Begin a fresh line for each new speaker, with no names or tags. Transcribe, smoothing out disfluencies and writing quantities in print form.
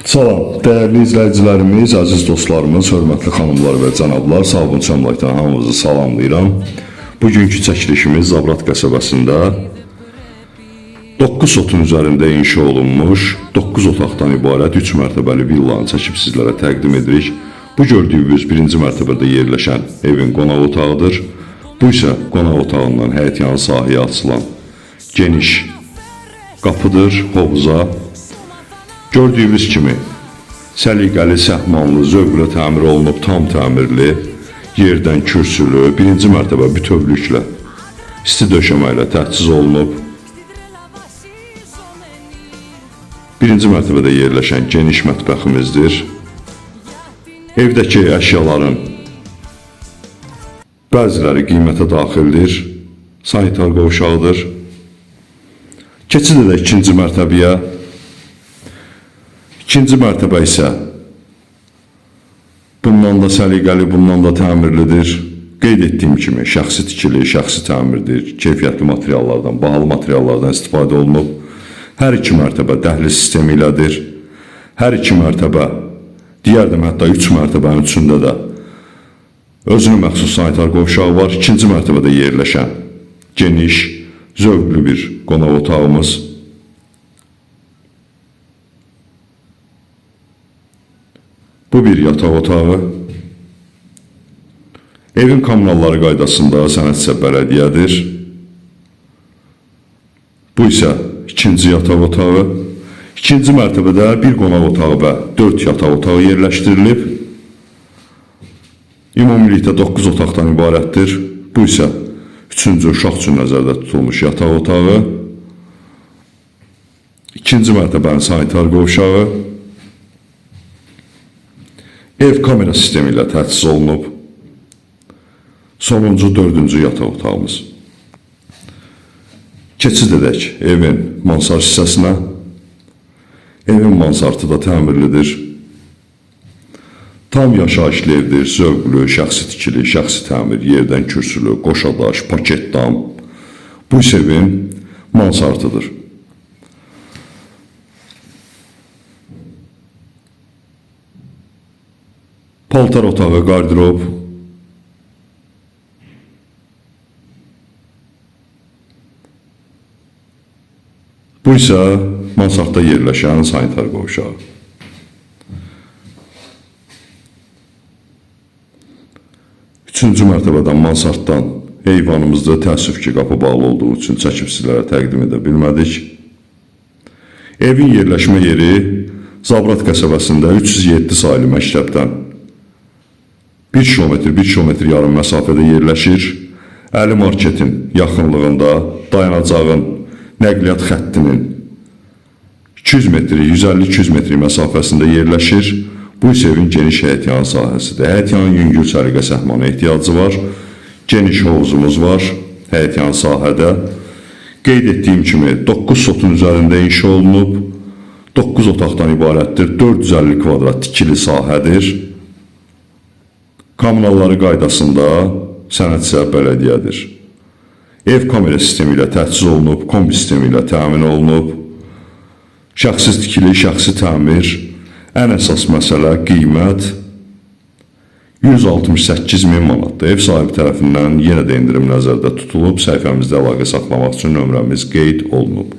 Salam, dəyərli izləyicilərimiz, əziz dostlarımız, hörmətli xanımlar və cənablar, Sabun Çamlaqdan hamınızı salamlayıram. Bugünkü çəkilişimiz Zabrat qəsəbəsində 9 sotun üzərində inşa olunmuş, 9 otaqdan ibarət 3 mərtəbəli villanı çəkib sizlərə təqdim edirik. Bu gördüyünüz birinci mərtəbədə yerləşən evin qonaq otağıdır. Bu isə qonaq otağından həyət yanı sahəyə açılan geniş qapıdır, hovuza. Gördüyünüz kimi səliqəli, səhmanlı, zövqlə təmir olunub, tam təmirli, yerdən kürsülü, birinci mərtəbə bütövlüklə, isti döşəməklə təchiz olunub. Birinci mərtəbədə yerləşən geniş mətbəximizdir. Evdəki əşyaların bəziləri qiymətə daxildir, sanitar qovşağıdır. Keçid edək ikinci mərtəbəyə. İkinci mərtəbə isə bundan da səliqəli, bundan da təmirlidir. Qeyd etdiyim kimi şəxsi tikili, şəxsi təmirdir, keyfiyyətli materiallardan, bahalı materiallardan istifadə olunub. Hər iki mərtəbə dəhliz sistemi ilədir. Hər iki mərtəbə, deyərdim hətta 3 mərtəbənin üçündə də özünə məxsus sanitar qovşağı var. İkinci mərtəbədə yerləşən geniş, zövqlü bir qonaq otağımız. Bu bir yataq otağı. Evin kommunalları qaydasında sənədsə bələdiyyədir. Bu isə ikinci yataq otağı. İkinci mərtəbədə bir qonaq otağı və 4 yataq otağı yerləşdirilib. Ümumilikdə 9 otaqdan ibarətdir. Bu isə üçüncü uşaq üçün nəzərdə tutulmuş yataq otağı. İkinci mərtəbənin sanitar qovşağı. Ev kamera sistemi ilə təchiz olunub. Sonuncu, dördüncü yataq otağımız. Keçid edək evin mansard hissəsinə. Evin mansardı da təmirlidir. Tam yaşayışlı evdir, zövqlü, şəxsi tikili, şəxsi təmir, yerdən kürsülü, qoşadaş, paket dam. Bu isə evin mansardıdır. Paltar otağı, qardirob. Bu isə mansardda yerləşən sanitar qovşağı. Üçüncü mərtəbədən mansarddan eyvanımızda təəssüf ki, qapı bağlı olduğu üçün çəkib sizlərə təqdim edə bilmədik. Evin yerləşmə yeri Zabrat qəsəbəsində 307 sayılı məktəbdən 1 kilometr yarım məsafədə yerləşir. Əli marketin yaxınlığında dayanacağın nəqliyyat xəttinin 200 metri, 150-200 metri məsafəsində yerləşir. Bu isə evin geniş həyət yanı sahəsidir. Həyət yanı yüngül səliqə səhmana ehtiyacı var. Geniş hovuzumuz var həyət yanı sahədə. Qeyd etdiyim kimi 9 sotun üzərində inşa olunub. 9 otaqdan ibarətdir. 450 kvadrat tikili sahədir. Kommunalları qaydasında sənədsə bələdiyyədir. Ev kamera sistemi ilə təchiz olunub, kombi sistemi ilə təmin olunub. Şəxsi tikili, şəxsi təmir. Ən əsas məsələ qiymət 168.000 manatdır. Ev sahibi tərəfindən yenə də indirim nəzərdə tutulub. Səhifəmizdə əlaqə saxlamaq üçün nömrəmiz qeyd olunub.